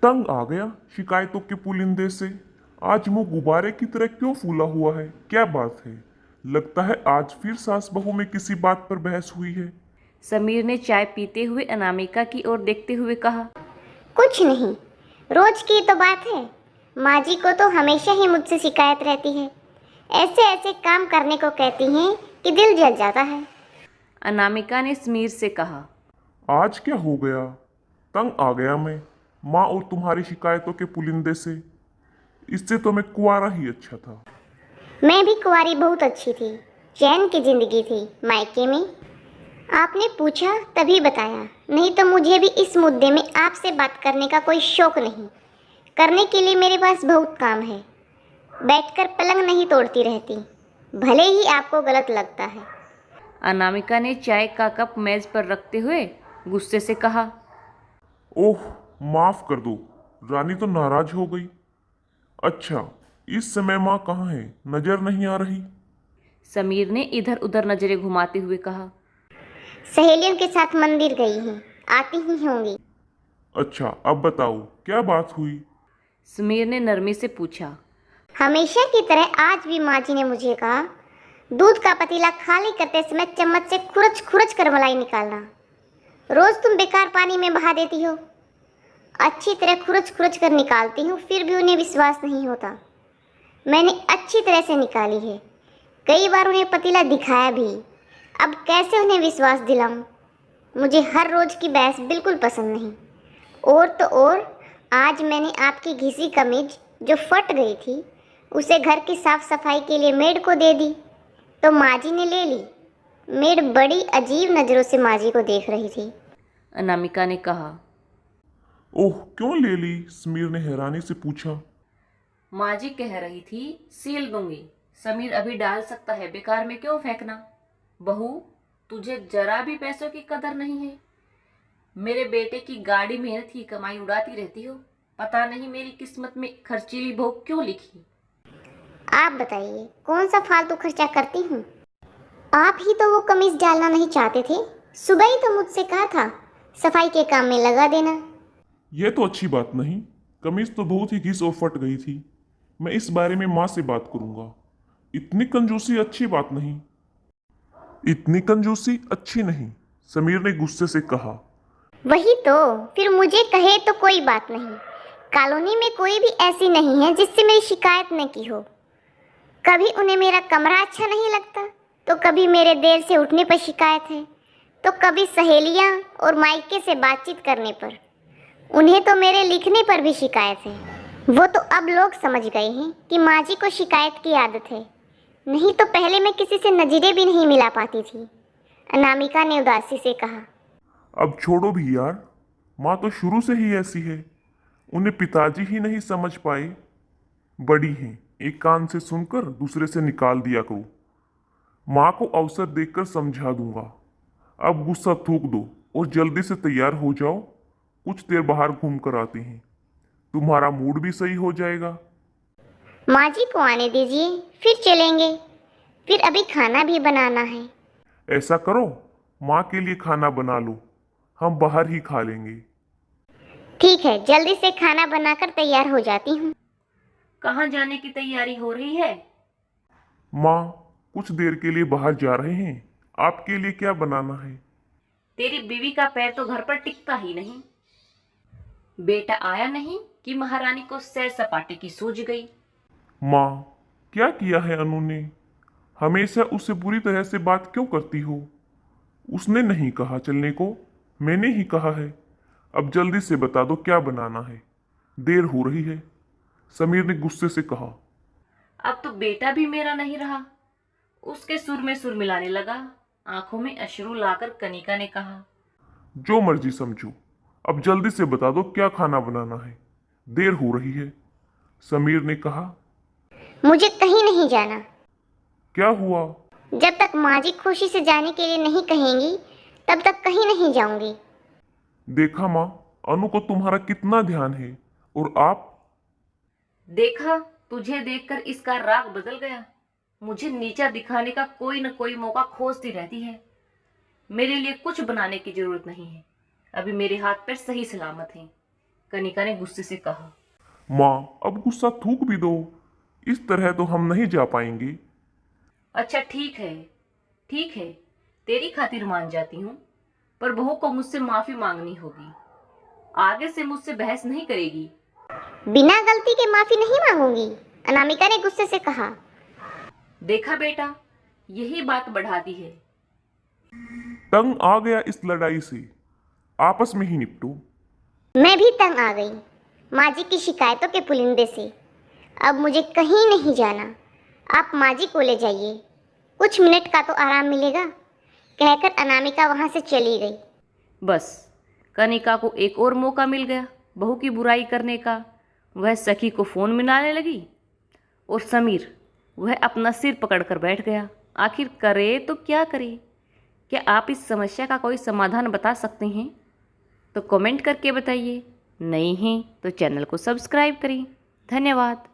तंग आ गया शिकायतों के पुलिंदे से। आज मुंह गुब्बारे की तरह क्यों फूला हुआ है? क्या बात है? लगता है आज फिर सास बहू में किसी बात पर बहस हुई है। समीर ने चाय पीते हुए अनामिका की ओर देखते हुए कहा। कुछ नहीं, रोज की तो बात है। माँ जी को तो हमेशा ही मुझसे शिकायत रहती है। ऐसे ऐसे काम करने को कहती हैं कि दिल जल जाता है। अनामिका ने समीर से कहा। आज क्या हो गया? तंग आ गया मैं माँ और तुम्हारी शिकायतों के पुलिंदे से। इससे तो मैं कुंवारा ही अच्छा था। मैं भी कुंवारी बहुत अच्छी थी, चैन की जिंदगी थी मायके में। आपने पूछा तभी बताया, नहीं तो मुझे भी इस मुद्दे में आपसे बात करने का कोई शौक नहीं। करने के लिए मेरे पास बहुत काम है। बैठकर पलंग नहीं तोड़ती रहती, भले ही आपको गलत लगता है। अनामिका ने चाय का कप मेज पर रखते हुए गुस्से से कहा। ओह, माफ कर दो। रानी तो नाराज हो गई। अच्छा, इस समय माँ कहाँ है? नजर नहीं आ रही। समीर ने इधर उधर नजरें घुमाते हुए कहा। सहेलियों के साथ मंदिर गई हैं, आती ही होंगी। अच्छा, अब बताओ क्या बात हुई? समीर ने नरमी से पूछा। हमेशा की तरह आज भी माँ जी ने मुझे कहा, दूध का पतीला खाली करते समय चम्मच से खुरच खुरच कर मलाई निकालना। रोज तुम बेकार पानी में बहा देती हो। अच्छी तरह खुरच खुरच कर निकालती हूँ, फिर भी उन्हें विश्वास नहीं होता। मैंने अच्छी तरह से निकाली है, कई बार उन्हें पतीला दिखाया भी। अब कैसे उन्हें विश्वास दिलाऊं? मुझे हर रोज की बहस बिल्कुल पसंद नहीं। और तो और, आज मैंने आपकी घिसी कमीज जो फट गई थी उसे घर की साफ सफाई के लिए मेड को दे दी, तो माँ जी ने ले ली। मेड बड़ी अजीब नज़रों से माँ जी को देख रही थी। अनामिका ने कहा। ओह, क्यों ले ली? समीर ने हैरानी से पूछा। माँ जी कह रही थी सील दूंगी। समीर अभी डाल सकता है, बेकार में क्यों फेंकना। बहू, तुझे जरा भी पैसों की कदर नहीं है। मेरे बेटे की गाड़ी मेहनत की कमाई उड़ाती रहती हो। पता नहीं मेरी किस्मत में खर्चीली बहू क्यों लिखी। आप बताइए, कौन सा फालतू खर्चा करती हूँ? आप ही तो वो कमीज डालना नहीं चाहते थे। सुबह ही तो मुझसे कहा था सफाई के काम में लगा देना। यह तो अच्छी बात नहीं। कमीज तो बहुत ही घिस और फट गई थी। मैं इस बारे में माँ से बात करूंगा। इतनी कंजूसी अच्छी बात नहीं। इतनी कंजूसी अच्छी नहीं, समीर ने गुस्से से कहा। वही तो, फिर मुझे कहे तो कोई बात नहीं। कॉलोनी में कोई भी ऐसी नहीं है जिससे मेरी शिकायत न की हो। कभी उन्हें मेरा कमरा अच्छा नहीं लगता, तो कभी मेरे देर से उठने पर शिकायत है, तो कभी सहेलियां और मायके से बातचीत करने पर। उन्हें तो मेरे लिखने पर भी शिकायत है। वो तो अब लोग समझ गए हैं कि माँ जी को शिकायत की आदत है, नहीं तो पहले मैं किसी से नजरें भी नहीं मिला पाती थी। अनामिका ने उदासी से कहा। अब छोड़ो भी यार, माँ तो शुरू से ही ऐसी है। उन्हें पिताजी ही नहीं समझ पाए। बड़ी हैं, एक कान से सुनकर दूसरे से निकाल दिया करो। माँ को अवसर देकर समझा दूंगा। अब गुस्सा थूक दो और जल्दी से तैयार हो जाओ। कुछ देर बाहर घूम कर आते हैं, तुम्हारा मूड भी सही हो जाएगा। माँ जी को आने दीजिए, फिर चलेंगे। फिर अभी खाना भी बनाना है। ऐसा करो, माँ के लिए खाना बना लो, हम बाहर ही खा लेंगे। ठीक है, जल्दी से खाना बनाकर तैयार हो जाती हूँ। कहाँ जाने की तैयारी हो रही है? माँ, कुछ देर के लिए बाहर जा रहे हैं। आपके लिए क्या बनाना है? तेरी बीवी का पैर तो घर पर टिकता ही नहीं। बेटा आया नहीं कि महारानी को सैर सपाटे की सूझ गई। माँ, क्या किया है अनु ने? हमेशा उससे बुरी तरह से बात क्यों करती हो? उसने नहीं कहा चलने को, मैंने ही कहा है। अब जल्दी से बता दो क्या बनाना है, देर हो रही है, समीर ने गुस्से से कहा। अब तो बेटा भी मेरा नहीं रहा। उसके सुर में सुर मिलाने लगा। आंखों में अश्रु लाकर कनिका ने कहा। जो मर्जी समझो, अब जल्दी से बता दो क्या खाना बनाना है, देर हो रही है, समीर ने कहा। मुझे कहीं नहीं जाना। क्या हुआ? जब तक माँ जी खुशी से जाने के लिए नहीं कहेंगी, तब तक कहीं नहीं जाऊंगी। देखा माँ, अनु को तुम्हारा कितना ध्यान है। और आप? देखा, तुझे देखकर इसका राग बदल गया। मुझे नीचा दिखाने का कोई न कोई मौका खोजती रहती है। मेरे लिए कुछ बनाने की जरूरत नहीं है। अभी मेरे हाथ पैर सही सलामत हैं। कनिका ने गुस्से से कहा। माँ, अब गुस्सा थूक भी दो, इस तरह तो हम नहीं जा पाएंगे। अच्छा ठीक है, तेरी खातिर मान जाती हूँ, पर बहू को मुझसे माफी मांगनी होगी। आगे से मुझसे बहस नहीं करेगी। बिना गलती के माफी नहीं मांगूंगी, अनामिका ने गुस्से से कहा। देखा बेटा, यही बात बढ़ाती है। तंग आ गया इस लड़ाई से, आपस में ही निपटो। मैं भी तंग आ गई माँ जी की शिकायतों के पुलिंदे से। अब मुझे कहीं नहीं जाना, आप माँ जी को ले जाइए, कुछ मिनट का तो आराम मिलेगा, कहकर अनामिका वहाँ से चली गई। बस कनिका को एक और मौका मिल गया बहू की बुराई करने का। वह सखी को फ़ोन मिलाने लगी और समीर वह अपना सिर पकड़कर बैठ गया। आखिर करे तो क्या करे? क्या आप इस समस्या का कोई समाधान बता सकते हैं? तो कमेंट करके बताइए। नए हैं तो चैनल को सब्सक्राइब करें। धन्यवाद।